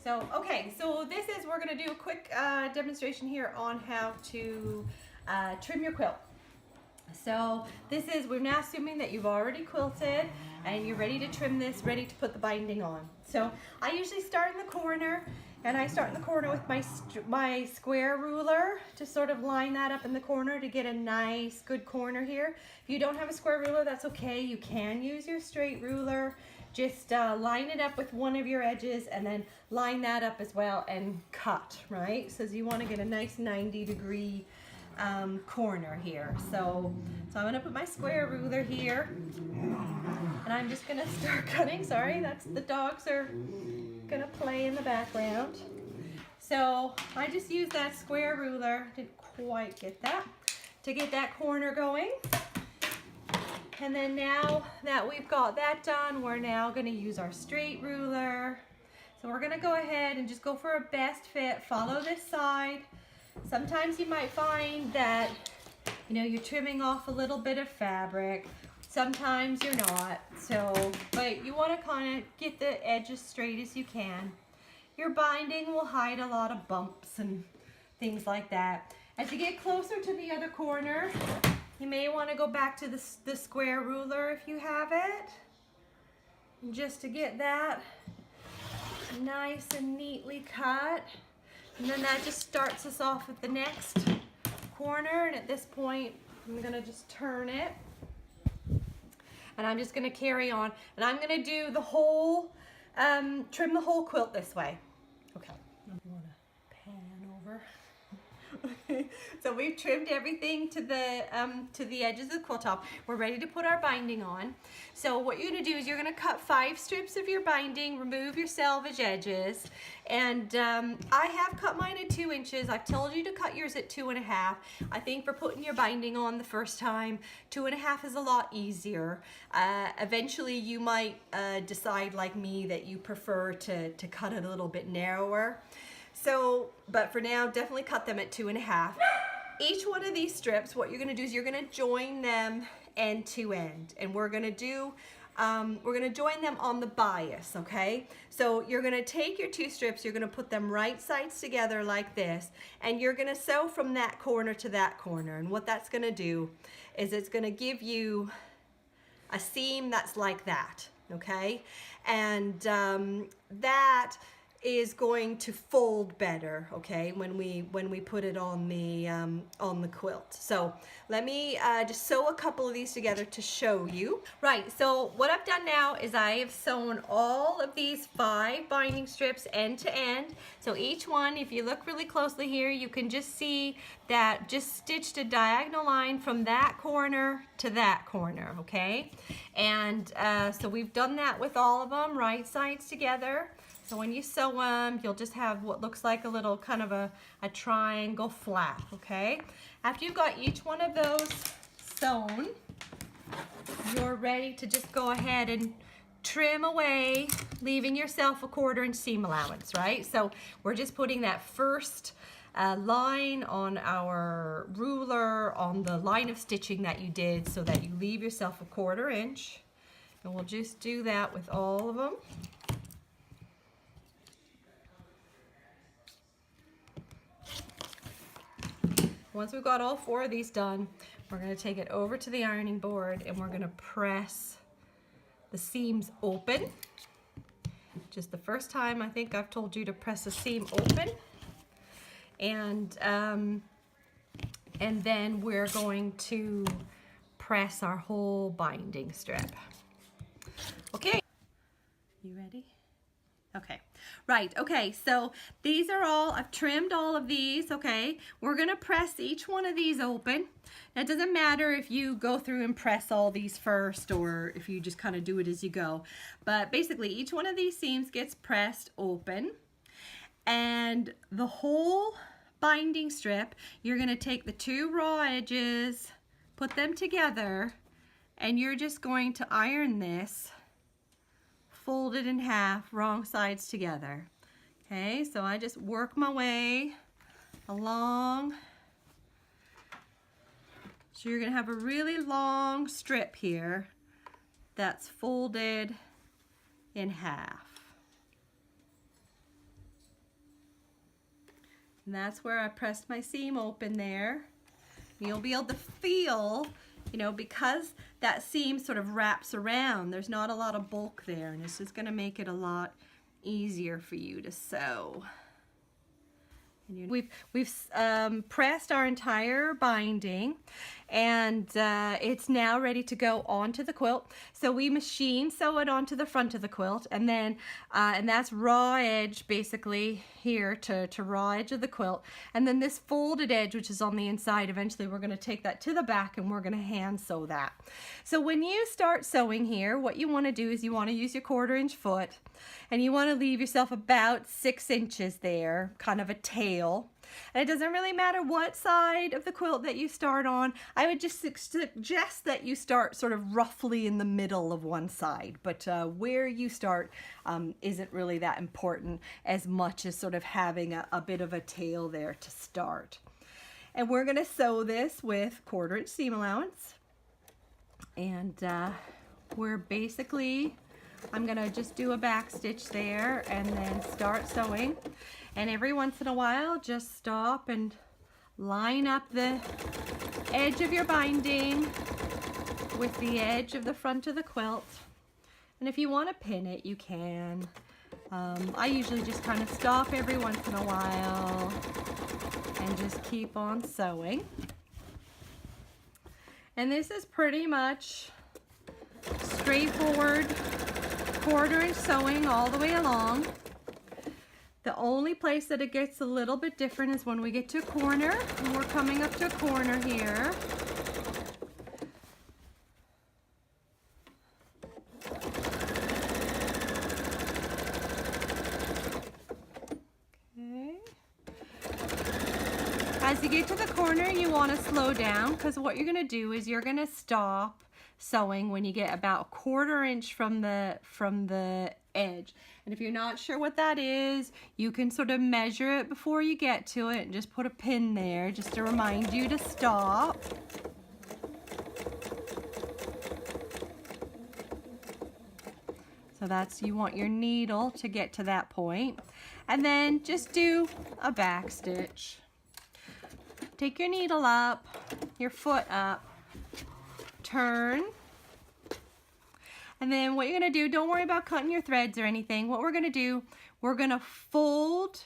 So, okay, so we're gonna do a quick demonstration here on how to trim your quilt. So we're now assuming that you've already quilted and you're ready to trim this, ready to put the binding on. So I usually start in the corner, and I start in the corner with my square ruler to sort of line that up in the corner to get a nice good corner here. If you don't have a square ruler, that's okay. You can use your straight ruler. Just line it up with one of your edges and then line that up as well and cut, right? So you want to get a nice 90-degree corner here. So I'm going to put my square ruler here, and I'm just going to start cutting. Sorry, that's the dogs are going to play in the background. So I just used that square ruler, didn't quite get that, to get that corner going. And then now that we've got that done, we're now going to use our straight ruler. So we're going to go ahead and just go for a best fit, follow this side. Sometimes you might find that, you're trimming off a little bit of fabric. Sometimes you're not. But you want to kind of get the edges straight as you can. Your binding will hide a lot of bumps and things like that. As you get closer to the other corner, you may want to go back to the square ruler if you have it, just to get that nice and neatly cut. And then that just starts us off at the next corner, and at this point I'm going to just turn it, and I'm just going to carry on, and I'm going to do the whole trim the whole quilt this way. Okay, I want to pan over. So we've trimmed everything to the edges of the quilt top. We're ready to put our binding on. So what you're going to do is you're going to cut 5 strips of your binding, remove your selvage edges, and I have cut mine at 2 inches. I've told you to cut yours at 2.5. I think for putting your binding on the first time, 2.5 is a lot easier. Eventually you might decide like me that you prefer to cut it a little bit narrower. So, but for now, definitely cut them at 2.5. Each one of these strips, what you're going to do is you're going to join them end to end, and we're going to join them on the bias, okay? So you're going to take your 2 strips, you're going to put them right sides together like this, and you're going to sew from that corner to that corner. And what that's going to do is it's going to give you a seam that's like that, okay? And that is going to fold better, okay, when we put it on the quilt. So let me just sew a couple of these together to show you. Right, so what I've done now is I have sewn all of these 5 binding strips end to end. So each one, if you look really closely here, you can just see that just stitched a diagonal line from that corner to that corner, okay? And so we've done that with all of them, right sides together. So when you sew them, you'll just have what looks like a little kind of a triangle flap, okay? After you've got each one of those sewn, you're ready to just go ahead and trim away, leaving yourself a 1/4 inch seam allowance, right? So we're just putting that first line on our ruler on the line of stitching that you did, so that you leave yourself a 1/4 inch. And we'll just do that with all of them. Once we've got all 4 of these done, we're going to take it over to the ironing board, and we're going to press the seams open. Just the first time I think I've told you to press the seam open. And then we're going to press our whole binding strip. Okay, you ready? Okay, right, okay, so these are all, I've trimmed all of these, okay? We're gonna press each one of these open. Now, it doesn't matter if you go through and press all these first, or if you just kind of do it as you go. But basically, each one of these seams gets pressed open, and the whole binding strip, you're gonna take the 2 raw edges, put them together, and you're just going to iron this, fold it in half, wrong sides together. Okay, so I just work my way along. So you're gonna have a really long strip here that's folded in half. And that's where I pressed my seam open there. You'll be able to feel, you know, because that seam sort of wraps around, there's not a lot of bulk there, and it's just going to make it a lot easier for you to sew. We've pressed our entire binding, and it's now ready to go onto the quilt. So we machine sew it onto the front of the quilt, and then and that's raw edge basically here to raw edge of the quilt, and then this folded edge which is on the inside, eventually we're going to take that to the back and we're going to hand sew that. So when you start sewing here, what you want to do is you want to use your 1/4 inch foot, and you want to leave yourself about 6 inches there, kind of a tail. And it doesn't really matter what side of the quilt that you start on. I would just suggest that you start sort of roughly in the middle of one side, but where you start isn't really that important as much as sort of having a bit of a tail there to start. And we're going to sew this with 1/4 inch seam allowance, and we're basically, I'm going to just do a back stitch there and then start sewing. And every once in a while, just stop and line up the edge of your binding with the edge of the front of the quilt. And if you want to pin it, you can. I usually just kind of stop every once in a while and just keep on sewing. And this is pretty much straightforward 1/4 inch sewing all the way along. The only place that it gets a little bit different is when we get to a corner, and we're coming up to a corner here. Okay. As you get to the corner, you want to slow down, because what you're going to do is you're going to stop sewing when you get about 1/4 inch from the edge. And if you're not sure what that is, you can sort of measure it before you get to it and just put a pin there just to remind you to stop. So that's, you want your needle to get to that point. And then just do a back stitch. Take your needle up, your foot up, turn. And then what you're going to do, don't worry about cutting your threads or anything. What we're going to do, we're going to fold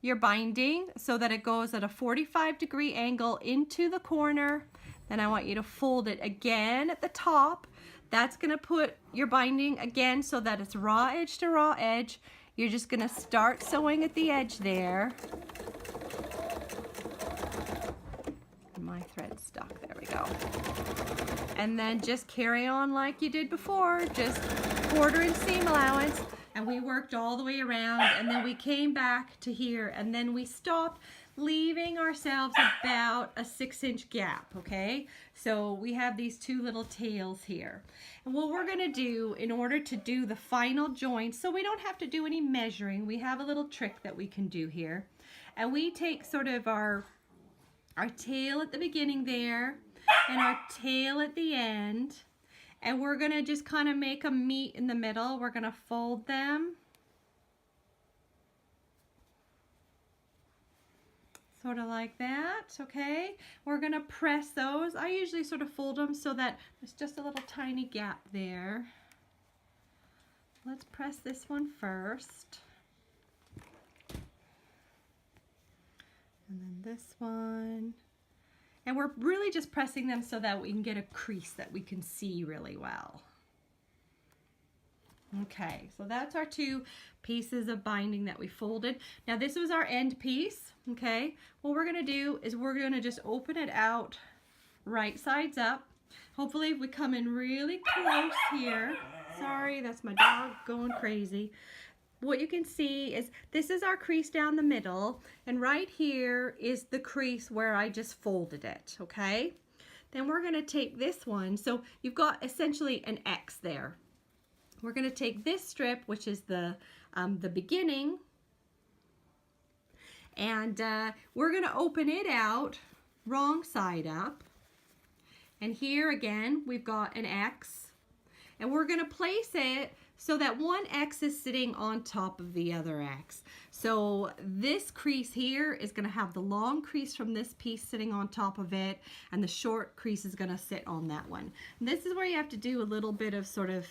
your binding so that it goes at a 45-degree angle into the corner. Then I want you to fold it again at the top. That's going to put your binding again so that it's raw edge to raw edge. You're just going to start sewing at the edge there. My thread's stuck. There we go. And then just carry on like you did before, just 1/4 inch seam allowance, and we worked all the way around, and then we came back to here, and then we stopped, leaving ourselves about a 6 inch gap, okay? So we have these two little tails here. And what we're gonna do in order to do the final joint, so we don't have to do any measuring, we have a little trick that we can do here. And we take sort of our tail at the beginning there, and our tail at the end, and we're gonna just kind of make a meet in the middle. We're gonna fold them sort of like that, okay? We're gonna press those. I usually sort of fold them so that there's just a little tiny gap there. Let's press this one first. And then this one. And we're really just pressing them so that we can get a crease that we can see really well. Okay, so that's our two pieces of binding that we folded. Now this was our end piece, okay? What we're gonna do is we're gonna just open it out right sides up. Hopefully we come in really close here. Sorry, that's my dog going crazy. What you can see is this is our crease down the middle, and right here is the crease where I just folded it, okay? Then we're gonna take this one, so you've got essentially an X there. We're gonna take this strip, which is the beginning, and we're gonna open it out wrong side up. And here again, we've got an X, and we're gonna place it so that one X is sitting on top of the other X. So this crease here is going to have the long crease from this piece sitting on top of it, and the short crease is going to sit on that one. And this is where you have to do a little bit of sort of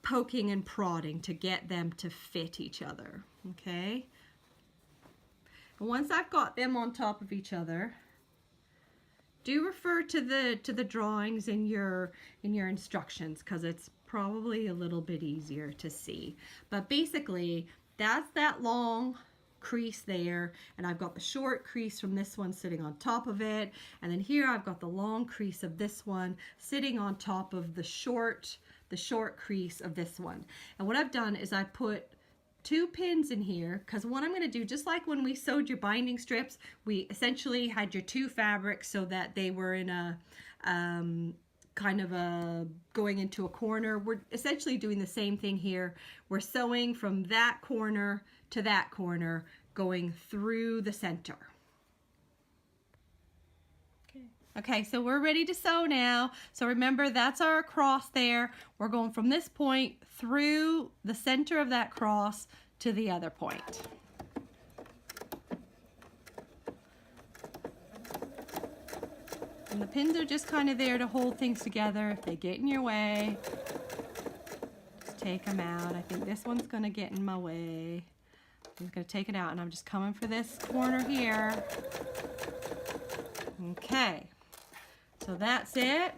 poking and prodding to get them to fit each other, okay? And once I've got them on top of each other, do refer to the drawings in your instructions, because it's probably a little bit easier to see. But basically, that's that long crease there, and I've got the short crease from this one sitting on top of it, and then here I've got the long crease of this one sitting on top of the short crease of this one. And what I've done is I put 2 pins in here, because what I'm going to do, just like when we sewed your binding strips, we essentially had your 2 fabrics so that they were in a kind of a going into a corner. We're essentially doing the same thing here. We're sewing from that corner to that corner, going through the center. Okay, so we're ready to sew now. So remember, that's our cross there. We're going from this point through the center of that cross to the other point. And the pins are just kind of there to hold things together. If they get in your way, just take them out. I think this one's gonna get in my way. I'm just gonna take it out, and I'm just coming for this corner here. Okay. So that's it.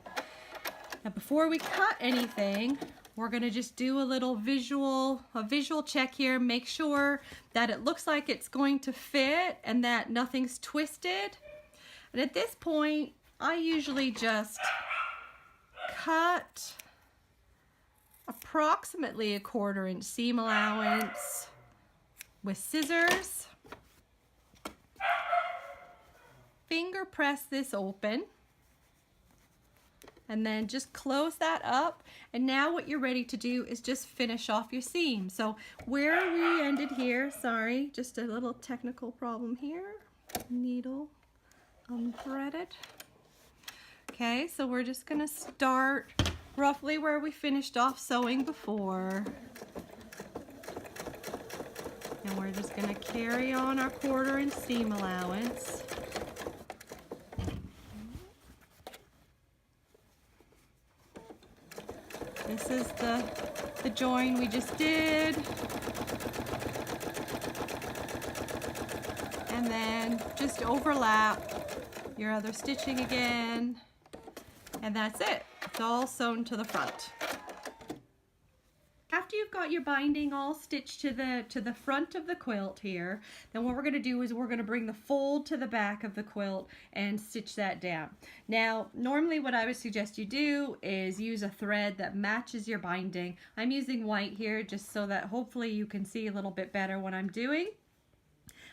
Now before we cut anything, we're gonna just do a little visual check here. Make sure that it looks like it's going to fit and that nothing's twisted. And at this point, I usually just cut approximately a 1/4 inch seam allowance with scissors. Finger press this open, and then just close that up. And now what you're ready to do is just finish off your seam. So where we ended here, sorry, just a little technical problem here. Needle unthreaded. Okay, so we're just gonna start roughly where we finished off sewing before. And we're just gonna carry on our 1/4 inch seam allowance. This is the join we just did. And then just overlap your other stitching again. And that's it. It's all sewn to the front. After you've got your binding all stitched to the front of the quilt here, then what we're going to do is we're going to bring the fold to the back of the quilt and stitch that down. Now, normally what I would suggest you do is use a thread that matches your binding. I'm using white here just so that hopefully you can see a little bit better what I'm doing.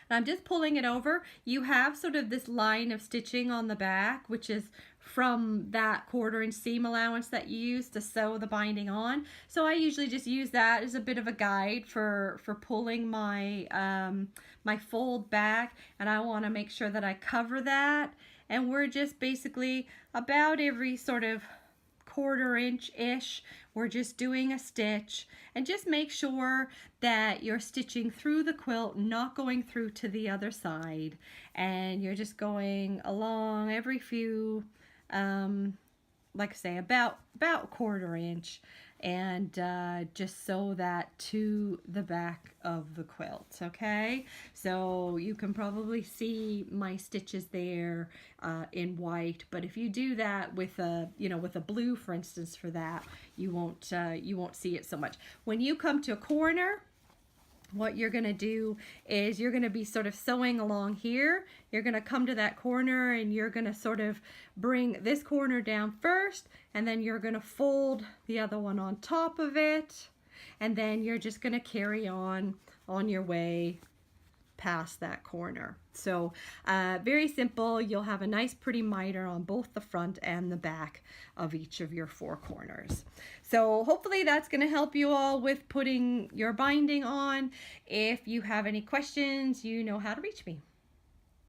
And I'm just pulling it over. You have sort of this line of stitching on the back, which is from that 1/4 inch seam allowance that you use to sew the binding on. So I usually just use that as a bit of a guide for pulling my my fold back, and I want to make sure that I cover that. And we're just basically about every sort of 1/4 inch-ish, we're just doing a stitch, and just make sure that you're stitching through the quilt, not going through to the other side, and you're just going along every few like I say, about 1/4 inch, and just sew that to the back of the quilt. Okay, so you can probably see my stitches there in white, but if you do that with a with a blue, for instance, for that, you won't see it so much. When you come to a corner, what you're going to do is you're going to be sort of sewing along here. You're going to come to that corner, and you're going to sort of bring this corner down first, and then you're going to fold the other one on top of it, and then you're just going to carry on your way past that corner. So very simple. You'll have a nice pretty miter on both the front and the back of each of your 4 corners. So hopefully that's going to help you all with putting your binding on. If you have any questions, you know how to reach me.